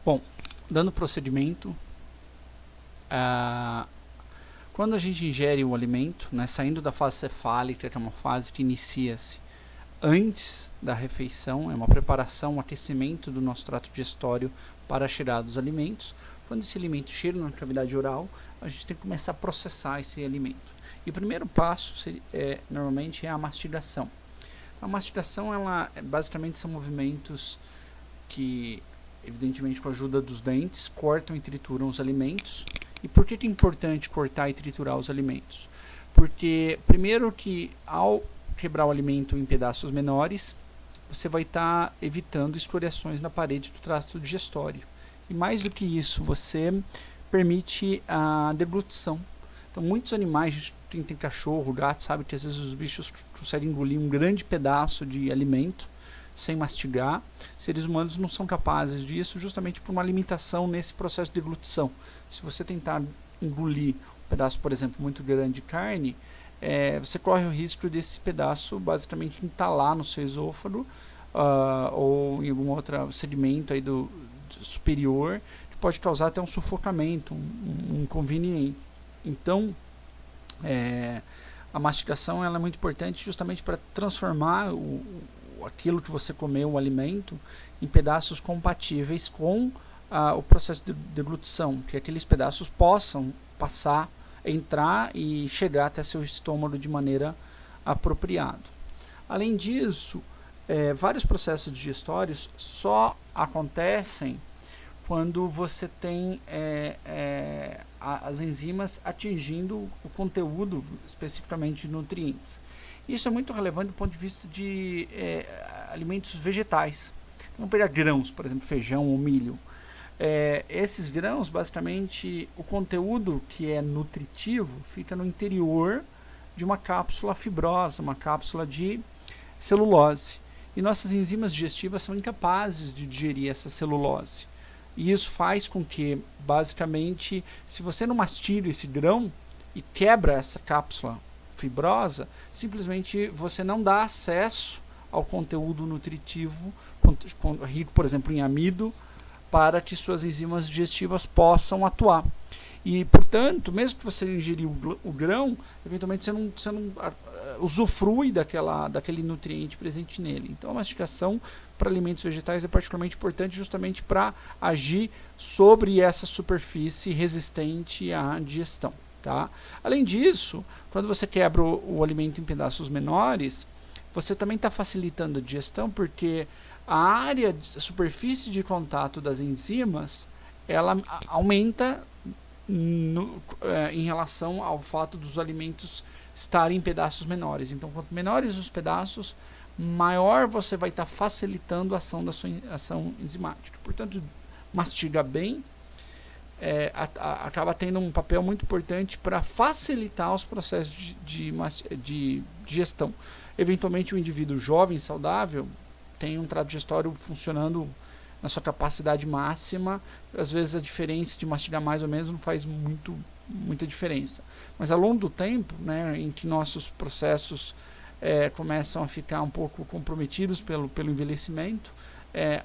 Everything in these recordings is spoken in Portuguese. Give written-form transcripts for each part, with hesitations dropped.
Bom, dando procedimento, quando a gente ingere o alimento, né, saindo da fase cefálica, que é uma fase que inicia-se antes da refeição, é uma preparação, um aquecimento do nosso trato digestório para a chegada dos alimentos. Quando esse alimento chega na cavidade oral, a gente tem que começar a processar esse alimento. E o primeiro passo normalmente é a mastigação. A mastigação, basicamente são movimentos que, evidentemente com a ajuda dos dentes, cortam e trituram os alimentos. E por que é importante cortar e triturar os alimentos? Porque, primeiro, que ao quebrar o alimento em pedaços menores, você vai estar evitando escoriações na parede do trato digestório. E mais do que isso, você permite a deglutição. Então, muitos animais, tem cachorro, gato, sabe que às vezes os bichos conseguem engolir um grande pedaço de alimento sem mastigar. Seres humanos não são capazes disso, justamente por uma limitação nesse processo de deglutição. Se você tentar engolir um pedaço, por exemplo, muito grande de carne, você corre o risco desse pedaço basicamente entalar no seu esôfago ou em algum outro segmento aí do superior, que pode causar até um sufocamento, um inconveniente. Então, a mastigação ela é muito importante justamente para transformar aquilo que você comeu, o alimento, em pedaços compatíveis com o processo de deglutição, que aqueles pedaços possam passar, entrar e chegar até seu estômago de maneira apropriada. Além disso, vários processos digestórios só acontecem quando você tem as enzimas atingindo o conteúdo especificamente de nutrientes. Isso é muito relevante do ponto de vista de alimentos vegetais. Então, vamos pegar grãos, por exemplo, feijão ou milho. Esses grãos, basicamente, o conteúdo que é nutritivo fica no interior de uma cápsula fibrosa, uma cápsula de celulose. E nossas enzimas digestivas são incapazes de digerir essa celulose. E isso faz com que, basicamente, se você não mastiga esse grão e quebra essa cápsula fibrosa, simplesmente você não dá acesso ao conteúdo nutritivo, rico, por exemplo, em amido, para que suas enzimas digestivas possam atuar. E, portanto, mesmo que você ingerir o grão, eventualmente você não usufrui daquele nutriente presente nele. Então, a mastigação para alimentos vegetais é particularmente importante justamente para agir sobre essa superfície resistente à digestão. Tá? Além disso, quando você quebra o alimento em pedaços menores, você também está facilitando a digestão, porque a superfície de contato das enzimas ela aumenta em relação ao fato dos alimentos estarem em pedaços menores. Então, quanto menores os pedaços, maior você vai estar facilitando a ação da sua ação enzimática. Portanto, mastiga bem acaba tendo um papel muito importante para facilitar os processos de digestão. Eventualmente, o indivíduo jovem, saudável, tem um trato digestório funcionando na sua capacidade máxima. Às vezes a diferença de mastigar mais ou menos não faz muita diferença. Mas ao longo do tempo, né, em que nossos processos começam a ficar um pouco comprometidos pelo envelhecimento,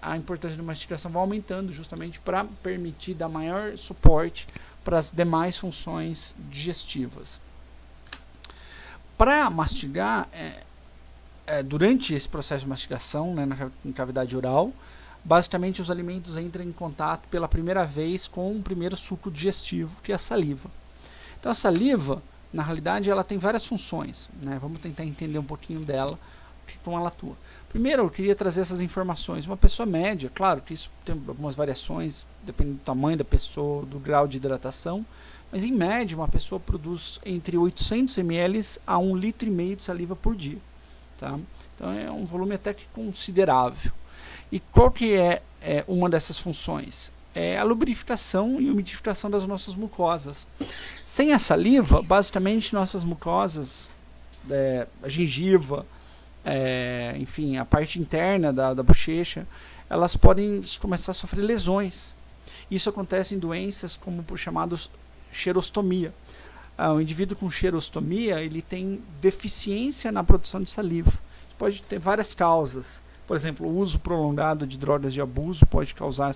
a importância da mastigação vai aumentando justamente para permitir dar maior suporte para as demais funções digestivas. Para mastigar, durante esse processo de mastigação, né, na cavidade oral, basicamente os alimentos entram em contato pela primeira vez com o primeiro suco digestivo, que é a saliva. Então a saliva, na realidade, ela tem várias funções, né? Vamos tentar entender um pouquinho dela, como ela atua. Primeiro, eu queria trazer essas informações. Uma pessoa média, claro que isso tem algumas variações, dependendo do tamanho da pessoa, do grau de hidratação, mas em média uma pessoa produz entre 800 ml a 1,5 litro de saliva por dia. Tá? Então é um volume até que considerável. E qual que é uma dessas funções? É a lubrificação e umidificação das nossas mucosas. Sem a saliva, basicamente nossas mucosas, a gengiva, enfim, a parte interna da bochecha, elas podem começar a sofrer lesões. Isso acontece em doenças como por chamados xerostomia. O indivíduo com xerostomia, ele tem deficiência na produção de saliva. Pode ter várias causas, Por exemplo, o uso prolongado de drogas de abuso pode causar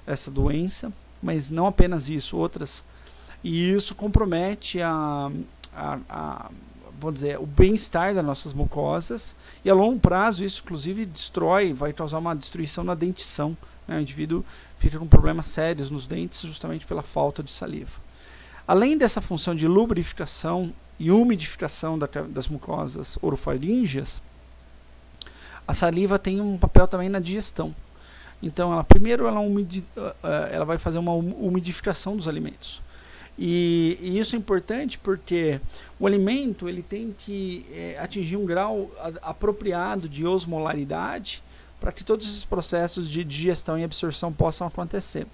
essa doença, mas não apenas isso, outras. E isso compromete vamos dizer, o bem-estar das nossas mucosas, e a longo prazo isso inclusive vai causar uma destruição na dentição, né? O indivíduo fica com problemas sérios nos dentes justamente pela falta de saliva. Além dessa função de lubrificação e umidificação das mucosas orofaríngeas, a saliva tem um papel também na digestão. Então, primeiro ela vai fazer uma umidificação dos alimentos. E isso é importante porque o alimento ele tem que atingir um grau apropriado de osmolaridade para que todos esses processos de digestão e absorção possam acontecer.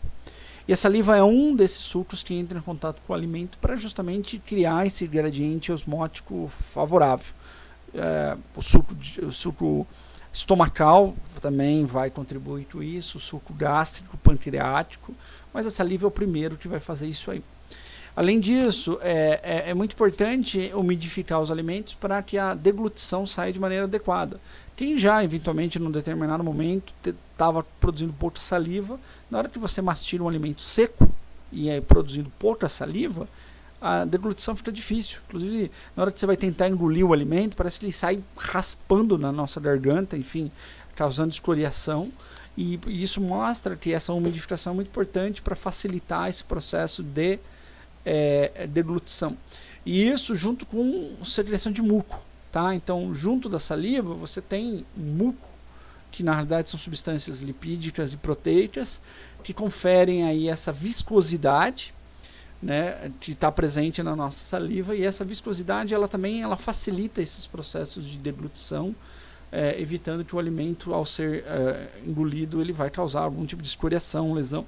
E a saliva é um desses sucos que entra em contato com o alimento para justamente criar esse gradiente osmótico favorável. O suco estomacal também vai contribuir com isso, o suco gástrico, pancreático, mas a saliva é o primeiro que vai fazer isso aí. Além disso, é muito importante umidificar os alimentos para que a deglutição saia de maneira adequada. Quem já, eventualmente, num determinado momento, estava produzindo pouca saliva, na hora que você mastiga um alimento seco e produzindo pouca saliva, a deglutição fica difícil. Inclusive, na hora que você vai tentar engolir o alimento, parece que ele sai raspando na nossa garganta, enfim, causando escoriação. E isso mostra que essa umidificação é muito importante para facilitar esse processo de deglutição. E isso junto com secreção de muco. Tá? Então, junto da saliva, você tem muco, que na realidade são substâncias lipídicas e proteicas, que conferem aí essa viscosidade, né, que está presente na nossa saliva, e essa viscosidade ela facilita esses processos de deglutição, evitando que o alimento, ao ser engolido, ele vai causar algum tipo de escoriação, lesão.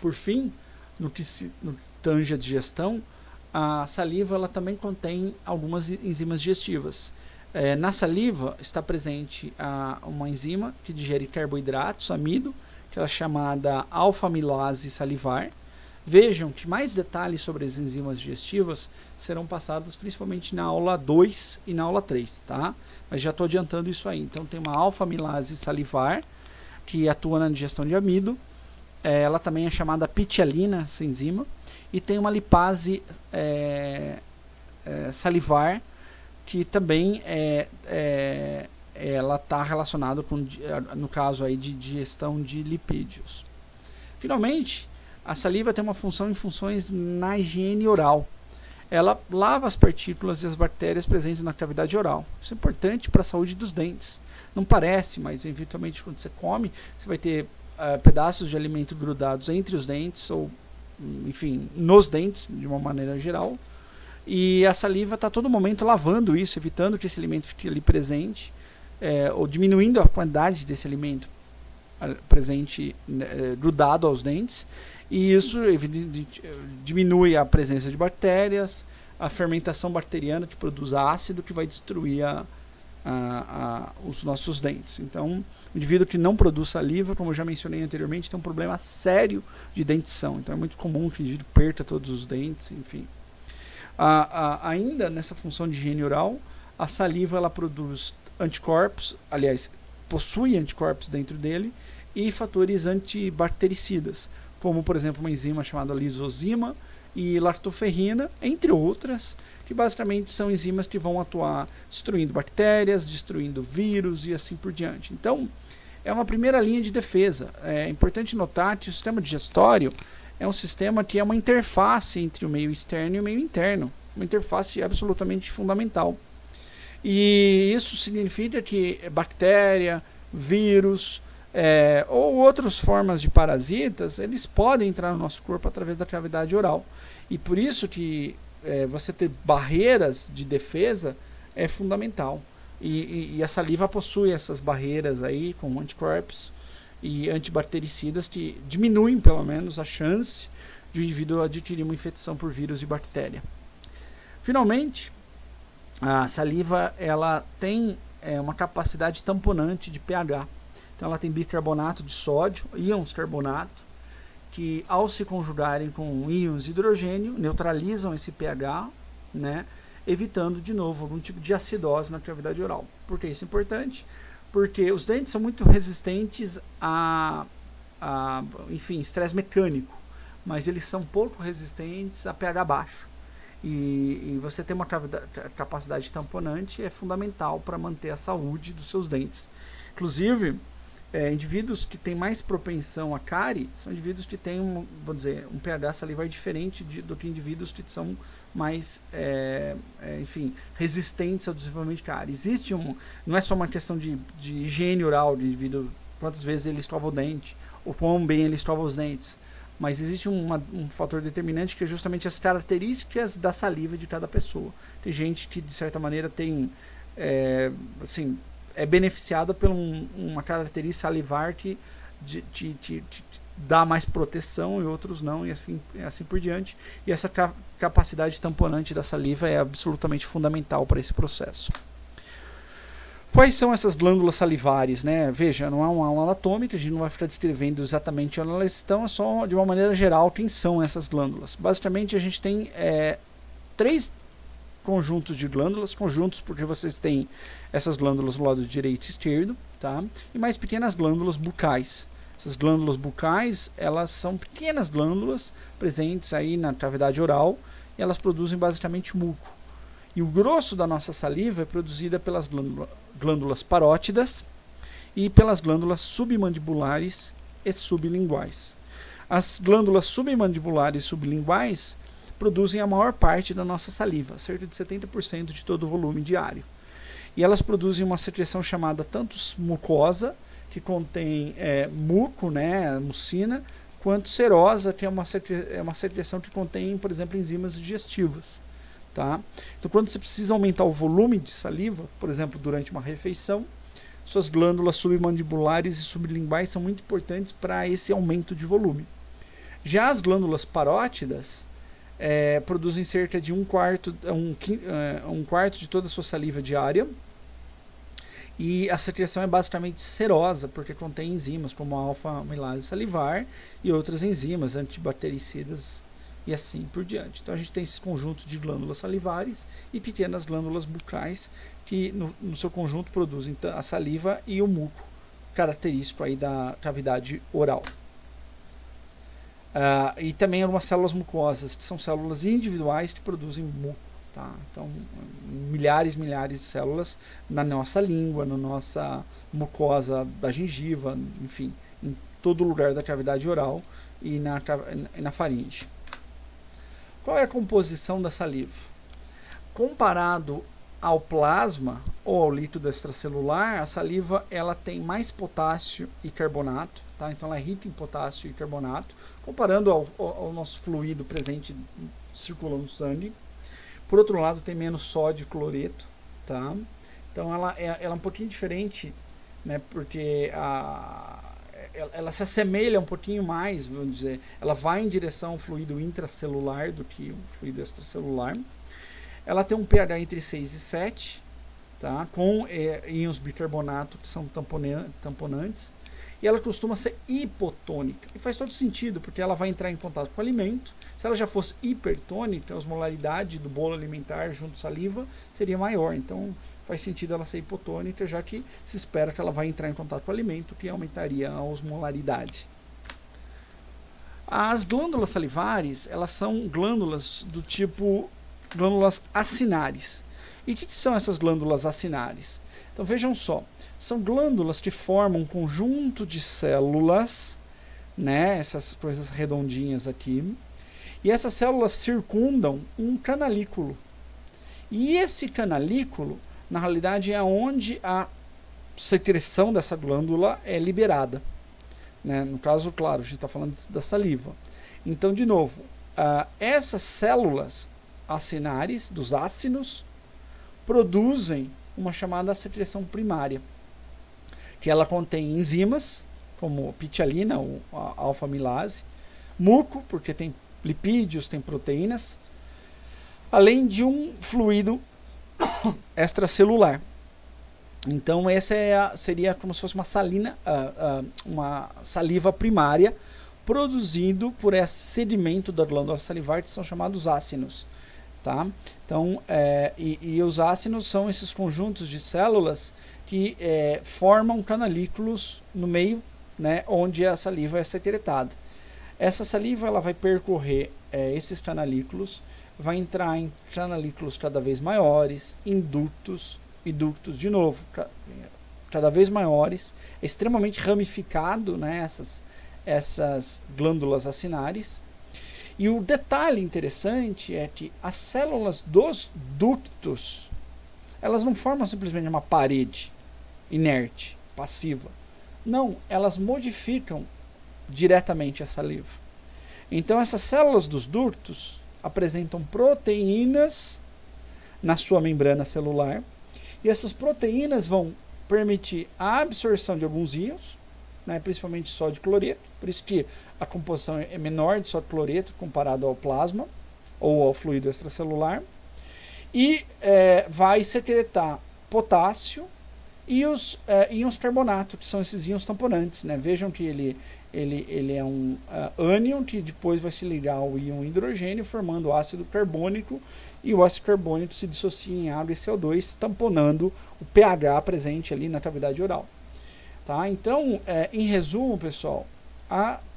Por fim, no que tange a digestão, a saliva ela também contém algumas enzimas digestivas. Na saliva está presente uma enzima que digere carboidratos, amido, que ela é chamada alfa-amilase salivar. Vejam que mais detalhes sobre as enzimas digestivas serão passados principalmente na aula 2 e na aula 3, tá? Mas já estou adiantando isso aí. Então tem uma alfa-amilase salivar que atua na digestão de amido. Ela também é chamada pitialina, essa enzima. E tem uma lipase salivar, que também ela está relacionada com, no caso aí de digestão de lipídios. Finalmente, a saliva tem uma funções na higiene oral. Ela lava as partículas e as bactérias presentes na cavidade oral. Isso é importante para a saúde dos dentes. Não parece, mas eventualmente quando você come, você vai ter pedaços de alimento grudados entre os dentes ou enfim, nos dentes, de uma maneira geral, e a saliva está a todo momento lavando isso, evitando que esse alimento fique ali presente, ou diminuindo a quantidade desse alimento presente, grudado aos dentes, e isso diminui a presença de bactérias, a fermentação bacteriana que produz ácido, que vai destruir os nossos dentes. Então, o indivíduo que não produz saliva, como eu já mencionei anteriormente, tem um problema sério de dentição. Então, é muito comum que o indivíduo perca todos os dentes, enfim. Ainda nessa função de higiene oral, a saliva ela produz anticorpos, aliás, possui anticorpos dentro dele e fatores antibactericidas, como, por exemplo, uma enzima chamada lisozima e lactoferrina, entre outras, que basicamente são enzimas que vão atuar destruindo bactérias, destruindo vírus e assim por diante. Então, é uma primeira linha de defesa. É importante notar que o sistema digestório é um sistema que é uma interface entre o meio externo e o meio interno, uma interface absolutamente fundamental. E isso significa que bactéria, vírus, ou outras formas de parasitas, eles podem entrar no nosso corpo através da cavidade oral. E por isso que você ter barreiras de defesa é fundamental. E a saliva possui essas barreiras aí com anticorpos e antibactericidas que diminuem pelo menos a chance de o indivíduo adquirir uma infecção por vírus e bactéria. Finalmente, a saliva ela tem uma capacidade tamponante de pH. Então ela tem bicarbonato de sódio, íons carbonato, que ao se conjugarem com íons de hidrogênio, neutralizam esse pH, né, evitando de novo algum tipo de acidose na cavidade oral. Por que isso é importante? porque os dentes são muito resistentes enfim, estresse mecânico, mas eles são pouco resistentes a pH baixo. E você ter uma capacidade tamponante é fundamental para manter a saúde dos seus dentes. Inclusive, indivíduos que têm mais propensão a cárie são indivíduos que têm vamos dizer, um pH salivar diferente do que indivíduos que são mais enfim, resistentes ao desenvolvimento de cárie. Existe não é só uma questão de higiene oral do indivíduo, quantas vezes ele escova o dente, ou quão bem ele escova os dentes, mas existe um fator determinante que é justamente as características da saliva de cada pessoa. Tem gente que de certa maneira tem assim, é beneficiada por uma característica salivar que te dá mais proteção e outros não, e assim por diante. E essa capacidade tamponante da saliva é absolutamente fundamental para esse processo. Quais são essas glândulas salivares, né? Veja, não é uma aula anatômica, a gente não vai ficar descrevendo exatamente onde elas estão, é só de uma maneira geral quem são essas glândulas. Basicamente a gente tem 3 conjuntos de glândulas, conjuntos porque vocês têm essas glândulas do lado direito e esquerdo, tá? E mais pequenas glândulas bucais. Essas glândulas bucais, elas são pequenas glândulas presentes aí na cavidade oral e elas produzem basicamente muco. E o grosso da nossa saliva é produzida pelas glândulas parótidas e pelas glândulas submandibulares e sublinguais. As glândulas submandibulares e sublinguais produzem a maior parte da nossa saliva, cerca de 70% de todo o volume diário. E elas produzem uma secreção chamada tanto mucosa, que contém muco, né, mucina, quanto serosa, que é uma secreção que contém, por exemplo, enzimas digestivas. Tá? Então, quando você precisa aumentar o volume de saliva, por exemplo, durante uma refeição, suas glândulas submandibulares e sublinguais são muito importantes para esse aumento de volume. Já as glândulas parótidas produzem cerca de um quarto de toda a sua saliva diária, e a secreção é basicamente serosa, porque contém enzimas como a alfa-amilase salivar e outras enzimas antibactericidas e assim por diante. Então a gente tem esse conjunto de glândulas salivares e pequenas glândulas bucais que no seu conjunto produzem a saliva e o muco, característico aí da cavidade oral. E também algumas células mucosas, que são células individuais que produzem muco. Tá? Então, milhares de células na nossa língua, na nossa mucosa da gengiva, enfim, em todo lugar da cavidade oral e na faringe. Qual é a composição da saliva? Comparado ao plasma ou ao líquido extracelular, a saliva ela tem mais potássio e carbonato, tá? Então ela é rica em potássio e carbonato, comparando ao nosso fluido presente circula no sangue. Por outro lado, tem menos sódio e cloreto, tá? Então ela é um pouquinho diferente, né? Porque ela se assemelha um pouquinho mais, vamos dizer, ela vai em direção ao fluido intracelular do que o fluido extracelular. Ela tem um pH entre 6 e 7, tá? Com íons bicarbonato que são tamponantes, e ela costuma ser hipotônica. E faz todo sentido, porque ela vai entrar em contato com o alimento. Se ela já fosse hipertônica, a osmolaridade do bolo alimentar junto à saliva seria maior. Então faz sentido ela ser hipotônica, já que se espera que ela vai entrar em contato com o alimento, que aumentaria a osmolaridade. As glândulas salivares, elas são glândulas do tipo glândulas acinares. E o que são essas glândulas acinares? Então vejam só, são glândulas que formam um conjunto de células, né, essas coisas redondinhas aqui, e essas células circundam um canalículo. E esse canalículo, na realidade, é onde a secreção dessa glândula é liberada. Né? No caso, claro, a gente está falando da saliva. Então, de novo, essas células acinares, dos ácinos, produzem uma chamada secreção primária, que ela contém enzimas, como pitialina ou alfa-amilase, muco, porque tem lipídios, tem proteínas, além de um fluido extracelular. Então essa seria como se fosse uma saliva primária produzido por esse sedimento da glândula salivar, que são chamados ácinos. Tá? Então, e os ácinos são esses conjuntos de células que formam canalículos no meio, né, onde a saliva é secretada. Essa saliva ela vai percorrer esses canalículos, vai entrar em canalículos cada vez maiores, em ductos, e ductos de novo, cada vez maiores, extremamente ramificado, né, essas glândulas acinares. E o detalhe interessante é que as células dos ductos, elas não formam simplesmente uma parede inerte, passiva. Não, elas modificam diretamente a saliva. Então essas células dos ductos apresentam proteínas na sua membrana celular, e essas proteínas vão permitir a absorção de alguns íons, né, principalmente sódio e cloreto, por isso que a composição é menor de sódio e cloreto comparado ao plasma ou ao fluido extracelular, e vai secretar potássio e os íons carbonato, que são esses íons tamponantes, né? Vejam que ele é um ânion que depois vai se ligar ao íon hidrogênio, formando ácido carbônico, e o ácido carbônico se dissocia em água e CO2, tamponando o pH presente ali na cavidade oral. Tá? Então, em resumo, pessoal,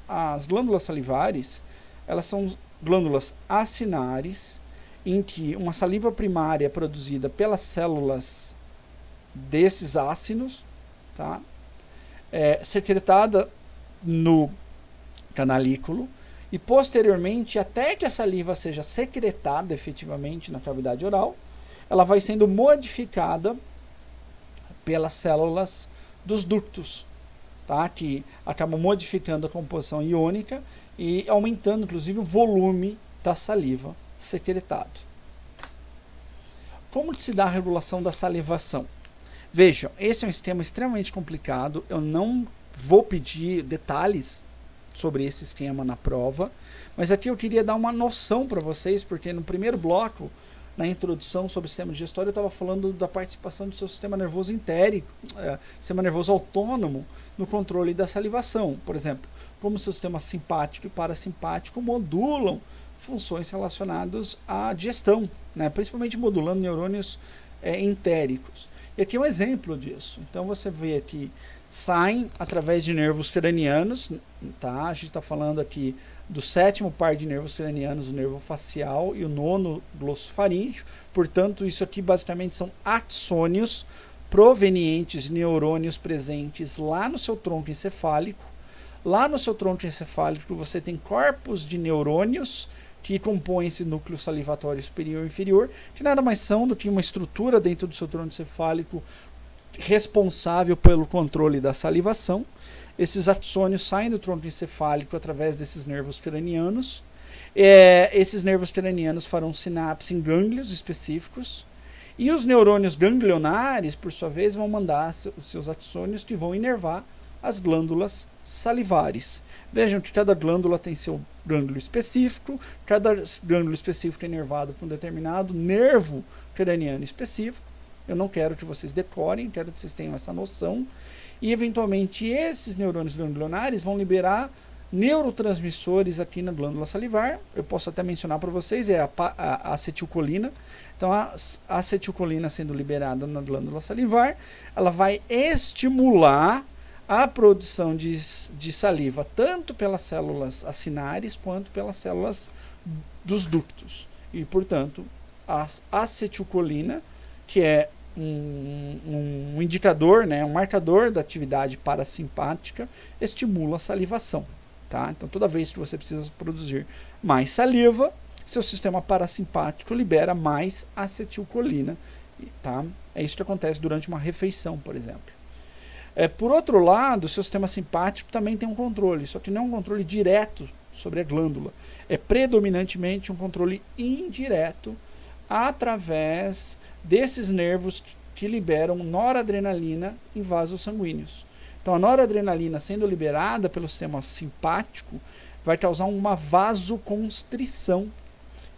as glândulas salivares, elas são glândulas acinares, em que uma saliva primária é produzida pelas células desses ácinos, tá? Secretada no canalículo, e posteriormente, até que a saliva seja secretada efetivamente na cavidade oral, ela vai sendo modificada pelas células dos ductos, tá? Que acabam modificando a composição iônica e aumentando inclusive o volume da saliva secretado. Como que se dá a regulação da salivação? Vejam, esse é um esquema extremamente complicado, eu não vou pedir detalhes sobre esse esquema na prova, mas aqui eu queria dar uma noção para vocês, porque no primeiro bloco, na introdução sobre o sistema digestório, eu estava falando da participação do seu sistema nervoso entérico, sistema nervoso autônomo, no controle da salivação. Por exemplo, como o seu sistema simpático e parasimpático modulam funções relacionadas à digestão, né? Principalmente modulando neurônios entéricos. E aqui é um exemplo disso. Então você vê aqui, saem através de nervos cranianos, tá? A gente está falando aqui do 7º par de nervos cranianos, o nervo facial, e o 9º glossofaríngeo. Portanto, isso aqui basicamente são axônios provenientes de neurônios presentes lá no seu tronco encefálico. Lá no seu tronco encefálico você tem corpos de neurônios que compõem esse núcleo salivatório superior e inferior, que nada mais são do que uma estrutura dentro do seu tronco encefálico responsável pelo controle da salivação. Esses axônios saem do tronco encefálico através desses nervos cranianos. Esses nervos cranianos farão sinapse em gânglios específicos, e os neurônios ganglionares, por sua vez, vão mandar os seus axônios que vão inervar as glândulas salivares. Vejam que cada glândula tem seu gânglio específico, cada gânglio específico é inervado por um determinado nervo craniano específico. Eu não quero que vocês decorem, quero que vocês tenham essa noção. E, eventualmente, esses neurônios ganglionares vão liberar neurotransmissores aqui na glândula salivar. Eu posso até mencionar para vocês, a acetilcolina. Então, a acetilcolina sendo liberada na glândula salivar, ela vai estimular a produção de saliva, tanto pelas células acinares quanto pelas células dos ductos. E, portanto, a acetilcolina, que é um indicador, né, um marcador da atividade parasimpática, estimula a salivação. Tá? Então, toda vez que você precisa produzir mais saliva, seu sistema parasimpático libera mais acetilcolina. Tá? É isso que acontece durante uma refeição, por exemplo. Por outro lado, o seu sistema simpático também tem um controle, só que não é um controle direto sobre a glândula. É predominantemente um controle indireto através desses nervos que liberam noradrenalina em vasos sanguíneos. Então, a noradrenalina sendo liberada pelo sistema simpático vai causar uma vasoconstrição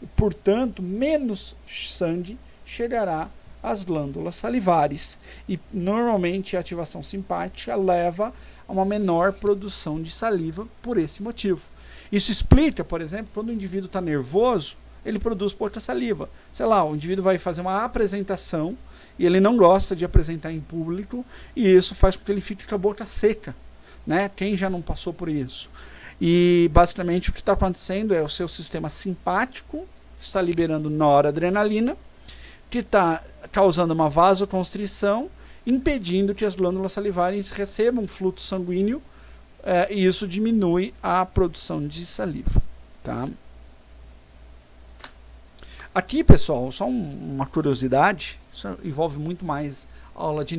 e, portanto, menos sangue chegará às glândulas salivares. E, normalmente, a ativação simpática leva a uma menor produção de saliva por esse motivo. Isso explica, por exemplo, quando o indivíduo está nervoso, ele produz pouca saliva. Sei lá, o indivíduo vai fazer uma apresentação e ele não gosta de apresentar em público, e isso faz com que ele fique com a boca seca, né? Quem já não passou por isso? E basicamente o que está acontecendo é o seu sistema simpático está liberando noradrenalina, que está causando uma vasoconstrição, impedindo que as glândulas salivares recebam fluxo sanguíneo, e isso diminui a produção de saliva. Tá? Aqui, pessoal, só uma curiosidade, isso envolve muito mais aula de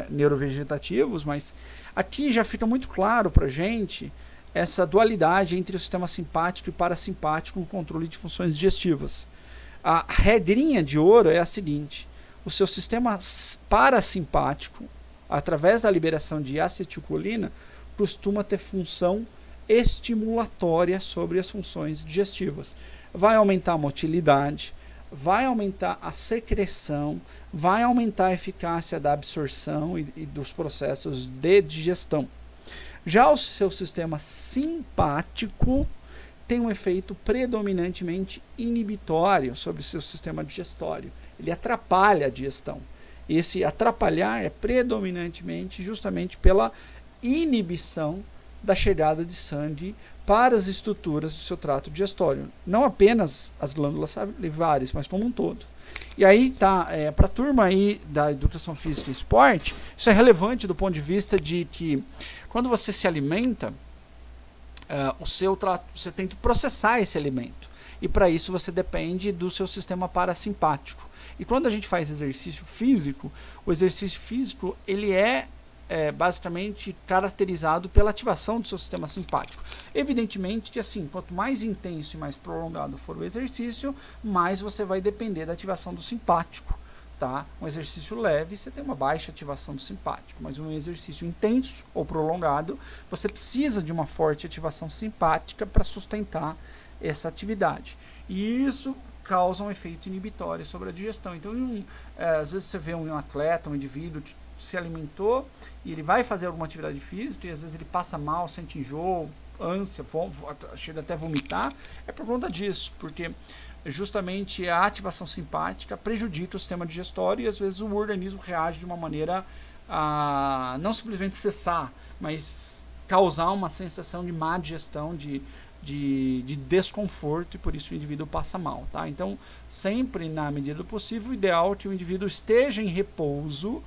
neurovegetativos, mas aqui já fica muito claro para a gente essa dualidade entre o sistema simpático e parasimpático no controle de funções digestivas. A regrinha de ouro é a seguinte: o seu sistema parasimpático, através da liberação de acetilcolina, costuma ter função estimulatória sobre as funções digestivas. Vai aumentar a motilidade, vai aumentar a secreção, vai aumentar a eficácia da absorção e dos processos de digestão. Já o seu sistema simpático tem um efeito predominantemente inibitório sobre o seu sistema digestório. Ele atrapalha a digestão. Esse atrapalhar é predominantemente justamente pela inibição da chegada de sangue para as estruturas do seu trato digestório. Não apenas as glândulas salivares, mas como um todo. E aí tá, para a turma aí da educação física e esporte, isso é relevante do ponto de vista de que quando você se alimenta, o seu trato, você tem que processar esse alimento. E para isso você depende do seu sistema parasimpático. E quando a gente faz exercício físico, o exercício físico ele é basicamente caracterizado pela ativação do seu sistema simpático. Evidentemente que assim, quanto mais intenso e mais prolongado for o exercício, mais você vai depender da ativação do simpático. Tá? Um exercício leve, você tem uma baixa ativação do simpático, mas um exercício intenso ou prolongado, você precisa de uma forte ativação simpática para sustentar essa atividade. E isso causa um efeito inibitório sobre a digestão. Então, às vezes você vê um atleta, um indivíduo que se alimentou e ele vai fazer alguma atividade física e às vezes ele passa mal, sente enjoo, ânsia, chega até a vomitar, é por conta disso, porque justamente a ativação simpática prejudica o sistema digestório e às vezes o organismo reage de uma maneira a não simplesmente cessar, mas causar uma sensação de má digestão, de desconforto, e por isso o indivíduo passa mal. Tá? Então, sempre na medida do possível, o ideal é que o indivíduo esteja em repouso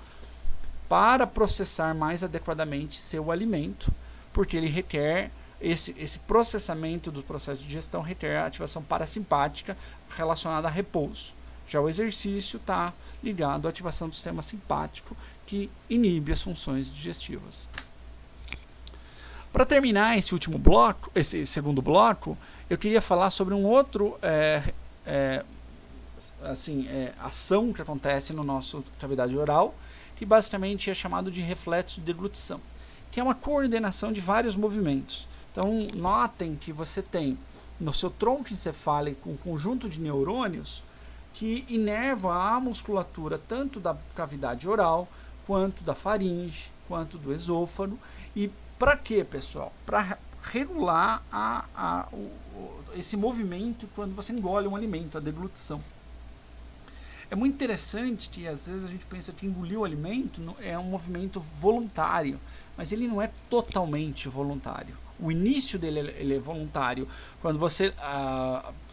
para processar mais adequadamente seu alimento, porque ele requer esse processamento do processo de digestão requer a ativação parasimpática relacionada a repouso. Já o exercício está ligado à ativação do sistema simpático, que inibe as funções digestivas. Para terminar esse último bloco, esse segundo bloco, eu queria falar sobre um outro ação que acontece no nosso cavidade oral, que basicamente é chamado de reflexo de deglutição, que é uma coordenação de vários movimentos. Então, notem que você tem no seu tronco encefálico um conjunto de neurônios que inervam a musculatura tanto da cavidade oral, quanto da faringe, quanto do esôfago. E para quê, pessoal? Para regular esse movimento quando você engole um alimento, a deglutição. É muito interessante que às vezes a gente pensa que engolir o alimento é um movimento voluntário, mas ele não é totalmente voluntário. O início dele ele é voluntário quando você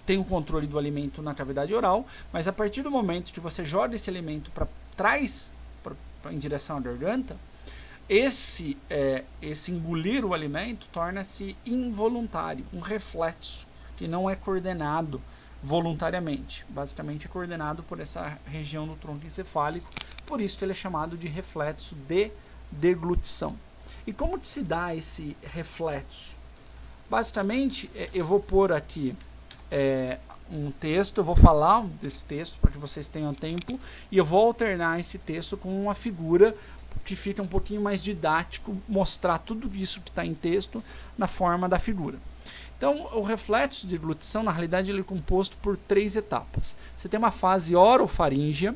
tem o controle do alimento na cavidade oral, mas a partir do momento que você joga esse alimento para trás, em direção à garganta, esse engolir o alimento torna-se involuntário, um reflexo que não é coordenado voluntariamente. Basicamente é coordenado por essa região do tronco encefálico, por isso que ele é chamado de reflexo de deglutição. E como que se dá esse reflexo? Basicamente, eu vou pôr aqui um texto, eu vou falar desse texto para que vocês tenham tempo, e eu vou alternar esse texto com uma figura que fica um pouquinho mais didático, mostrar tudo isso que está em texto na forma da figura. Então, o reflexo de deglutição, na realidade, ele é composto por 3 etapas. Você tem uma fase orofaríngea,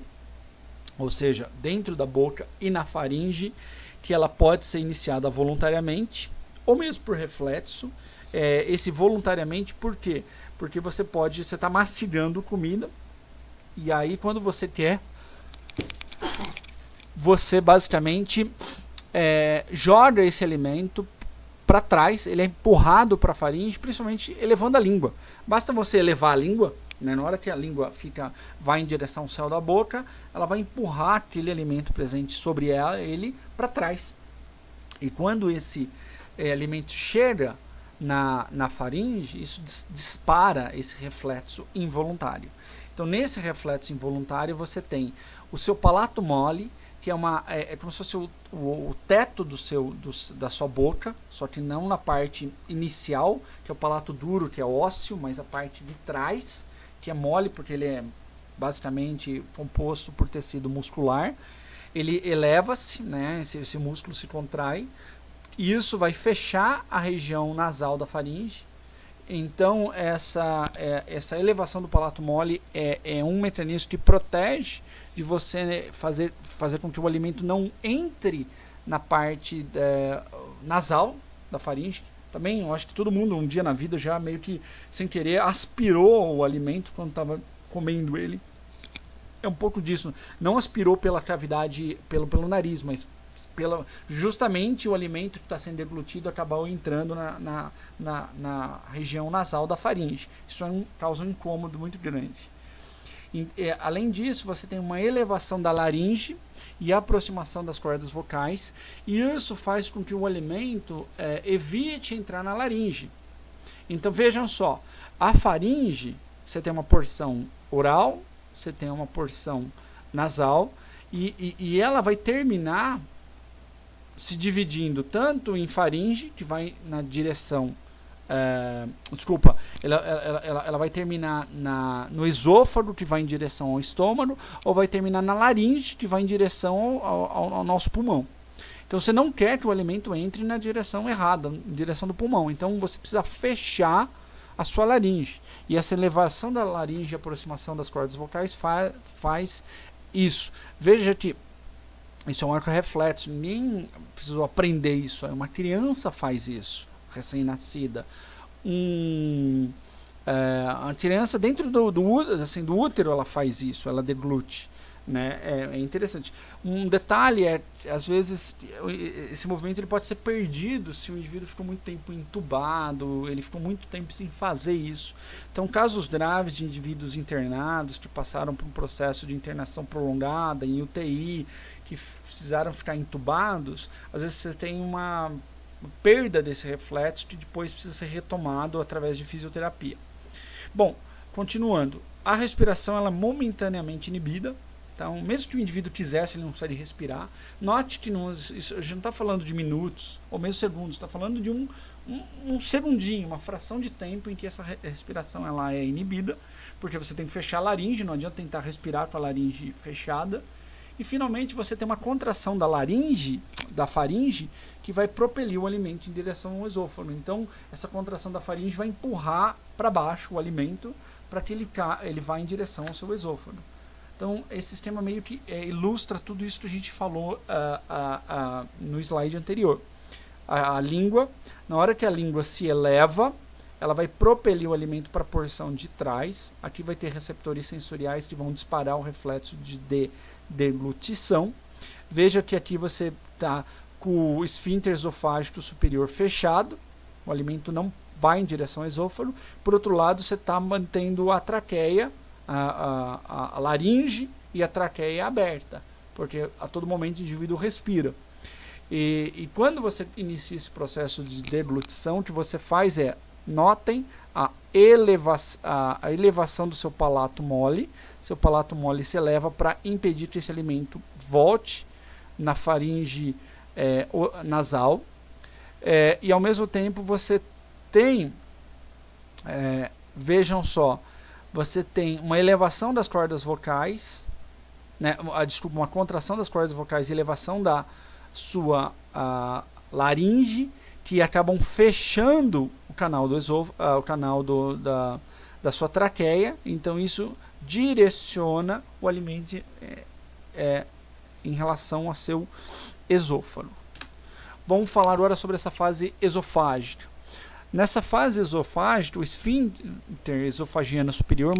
ou seja, dentro da boca e na faringe, que ela pode ser iniciada voluntariamente, ou mesmo por reflexo. Esse voluntariamente, por quê? Porque você está mastigando comida, e aí quando você quer você basicamente joga esse alimento para trás, ele é empurrado para a faringe, principalmente elevando a língua. Basta você elevar a língua, né, na hora que a língua vai em direção ao céu da boca, ela vai empurrar aquele alimento presente sobre ele para trás. E quando esse alimento chega na faringe, isso dispara esse reflexo involuntário. Então, nesse reflexo involuntário, você tem o seu palato mole, que é como se fosse o teto da sua boca, só que não na parte inicial, que é o palato duro, que é ósseo, mas a parte de trás, que é mole, porque ele é basicamente composto por tecido muscular. Ele eleva-se, né, esse músculo se contrai, e isso vai fechar a região nasal da faringe. Então, essa elevação do palato mole é um mecanismo que protege de você fazer com que o alimento não entre na parte nasal da faringe. Também, eu acho que todo mundo um dia na vida já meio que, sem querer, aspirou o alimento quando estava comendo ele. É um pouco disso. Não aspirou pela cavidade, pelo nariz, mas justamente o alimento que está sendo deglutido acabou entrando na região nasal da faringe. Isso causa um incômodo muito grande. Além disso, você tem uma elevação da laringe e aproximação das cordas vocais, e isso faz com que o alimento evite entrar na laringe. Então vejam só, a faringe, você tem uma porção oral, você tem uma porção nasal, e ela vai terminar se dividindo tanto em faringe, que vai na direção ela vai terminar no esôfago, que vai em direção ao estômago, ou vai terminar na laringe, que vai em direção ao nosso pulmão. Então você não quer que o alimento entre na direção errada, em direção do pulmão. Então você precisa fechar a sua laringe. E essa elevação da laringe e aproximação das cordas vocais faz isso. Veja que isso é um arco reflexo, ninguém precisou aprender isso, uma criança faz isso, recém-nascida. A criança dentro do útero ela faz isso, ela deglute, né? É interessante. Um detalhe às vezes, esse movimento ele pode ser perdido se o indivíduo ficou muito tempo entubado, ele ficou muito tempo sem fazer isso. Então, casos graves de indivíduos internados que passaram por um processo de internação prolongada em UTI, que precisaram ficar entubados, às vezes você tem uma perda desse reflexo que depois precisa ser retomado através de fisioterapia. Bom, continuando, a respiração ela é momentaneamente inibida. Então, mesmo que o indivíduo quisesse, ele não consegue respirar. Note que a gente não está falando de minutos ou mesmo segundos, está falando de um segundinho, uma fração de tempo em que essa respiração ela é inibida, porque você tem que fechar a laringe, não adianta tentar respirar com a laringe fechada. E finalmente você tem uma contração da laringe, da faringe, que vai propelir o alimento em direção ao esôfago. Então, essa contração da faringe vai empurrar para baixo o alimento para que ele vá em direção ao seu esôfago. Então, esse sistema meio que ilustra tudo isso que a gente falou no slide anterior. A língua, na hora que a língua se eleva, ela vai propelir o alimento para a porção de trás. Aqui vai ter receptores sensoriais que vão disparar o reflexo de deglutição. Veja que aqui você está com o esfíncter esofágico superior fechado, o alimento não vai em direção ao esôfago. Por outro lado, você está mantendo a traqueia, a laringe e a traqueia aberta, porque a todo momento o indivíduo respira. E quando você inicia esse processo de deglutição, o que você faz notem a elevação do seu palato mole. Seu palato mole se eleva para impedir que esse alimento volte na faringe nasal. E ao mesmo tempo você tem, vejam só, você tem uma elevação das cordas vocais, né, uma contração das cordas vocais e elevação da sua laringe, que acabam fechando o canal do o canal da sua traqueia. Então isso direciona o alimento em relação ao seu esôfago. Vamos falar agora sobre essa fase esofágica. Nessa fase esofágica, o esfíncter esofagiano superior,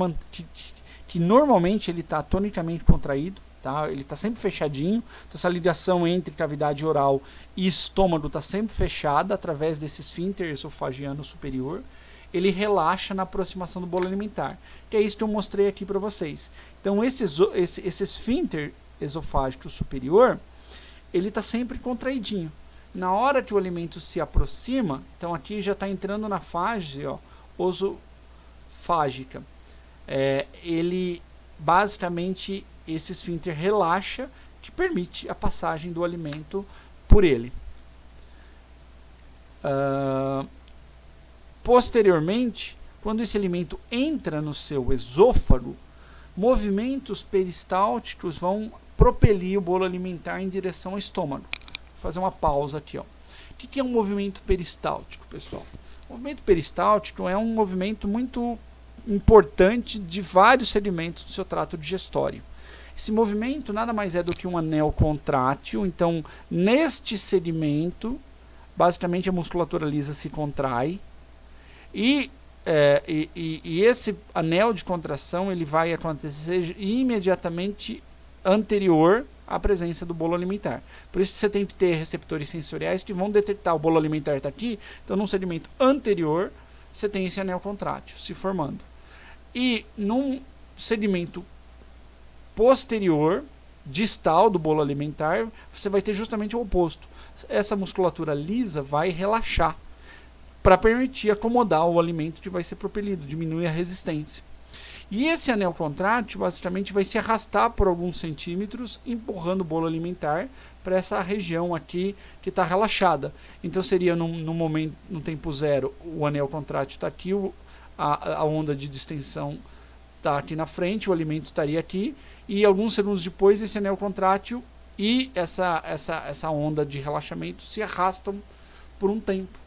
que normalmente ele está tonicamente contraído, tá? Ele está sempre fechadinho, então essa ligação entre cavidade oral e estômago está sempre fechada através desse esfíncter esofagiano superior. Ele relaxa na aproximação do bolo alimentar, que é isso que eu mostrei aqui para vocês. Então esse esfíncter esofágico superior, ele está sempre contraidinho. Na hora que o alimento se aproxima, então aqui já está entrando na fase, ó, osofágica. Ele basicamente, esse esfíncter relaxa, que permite a passagem do alimento por ele. Posteriormente, quando esse alimento entra no seu esôfago, movimentos peristálticos vão propelir o bolo alimentar em direção ao estômago. Vou fazer uma pausa aqui. Ó. O que é um movimento peristáltico, pessoal? O movimento peristáltico é um movimento muito importante de vários segmentos do seu trato digestório. Esse movimento nada mais é do que um anel contrátil. Então, neste segmento, basicamente a musculatura lisa se contrai e esse anel de contração ele vai acontecer imediatamente anterior à presença do bolo alimentar. Por isso você tem que ter receptores sensoriais que vão detectar o bolo alimentar está aqui. Então, num segmento anterior, você tem esse anel contrátil se formando. E num segmento posterior, distal do bolo alimentar, você vai ter justamente o oposto. Essa musculatura lisa vai relaxar para permitir acomodar o alimento que vai ser propelido, diminuir a resistência. E esse anel contrátil basicamente vai se arrastar por alguns centímetros, empurrando o bolo alimentar para essa região aqui que está relaxada. Então seria no momento, no tempo zero, o anel contrátil está aqui, a onda de distensão está aqui na frente, o alimento estaria aqui, e alguns segundos depois esse anel contrátil e essa onda de relaxamento se arrastam por um tempo,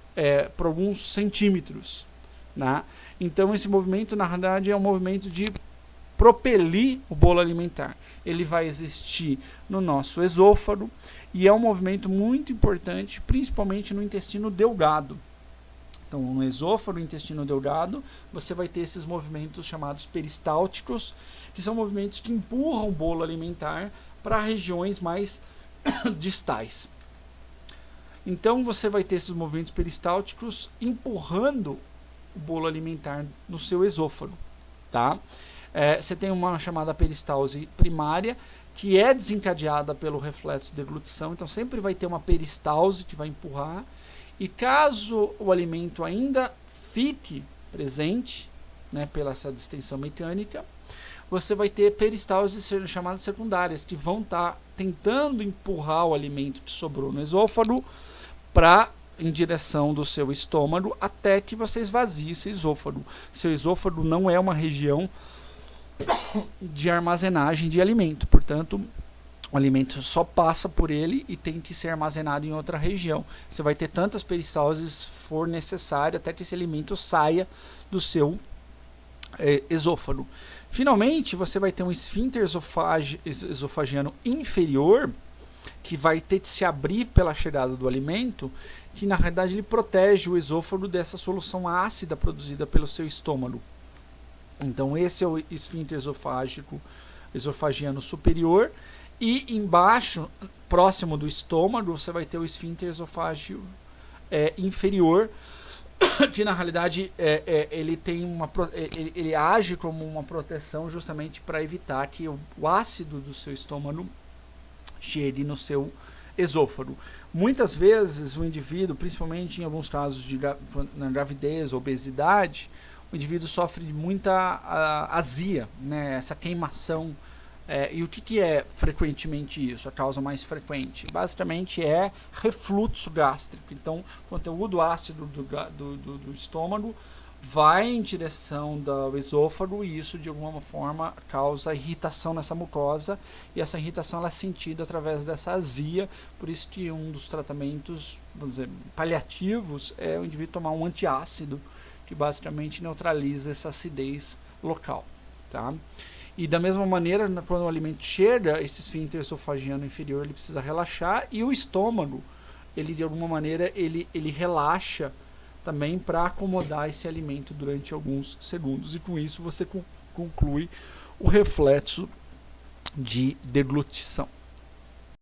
por alguns centímetros, né? Então esse movimento na verdade é um movimento de propelir o bolo alimentar. Ele vai existir no nosso esôfago e é um movimento muito importante, principalmente no intestino delgado. Então, no esôfago e intestino delgado, você vai ter esses movimentos chamados peristálticos, que são movimentos que empurram o bolo alimentar para regiões mais distais. Então, você vai ter esses movimentos peristálticos empurrando o bolo alimentar no seu esôfago. Tá? Você tem uma chamada peristalse primária, que é desencadeada pelo reflexo de deglutição. Então, sempre vai ter uma peristalse que vai empurrar. E caso o alimento ainda fique presente, né, pela essa distensão mecânica, você vai ter peristalses chamadas secundárias, que vão estar tentando empurrar o alimento que sobrou no esôfago em direção do seu estômago, até que você esvazie esse esôfago. Seu esôfago não é uma região de armazenagem de alimento, portanto, o alimento só passa por ele e tem que ser armazenado em outra região. Você vai ter tantas peristalses for necessário até que esse alimento saia do seu esôfago. Finalmente, você vai ter um esfíncter esofagiano inferior que vai ter que se abrir pela chegada do alimento, que na realidade ele protege o esôfago dessa solução ácida produzida pelo seu estômago. Então esse é o esfíncter esofagiano superior. E embaixo, próximo do estômago, você vai ter o esfíncter esofágio inferior, que na realidade ele age como uma proteção justamente para evitar que o ácido do seu estômago chegue no seu esôfago. Muitas vezes o indivíduo, principalmente em alguns casos na gravidez, obesidade, o indivíduo sofre de muita azia, né? Essa queimação. E o que é frequentemente isso? A causa mais frequente? Basicamente é refluxo gástrico. Então, o conteúdo ácido do estômago vai em direção do esôfago e isso de alguma forma causa irritação nessa mucosa, e essa irritação ela é sentida através dessa azia. Por isso que um dos tratamentos, vamos dizer, paliativos é o indivíduo tomar um antiácido que basicamente neutraliza essa acidez local, tá? E da mesma maneira, quando o alimento chega, esse esfíncter esofagiano inferior ele precisa relaxar, e o estômago, ele de alguma maneira, ele relaxa também para acomodar esse alimento durante alguns segundos. E com isso você conclui o reflexo de deglutição.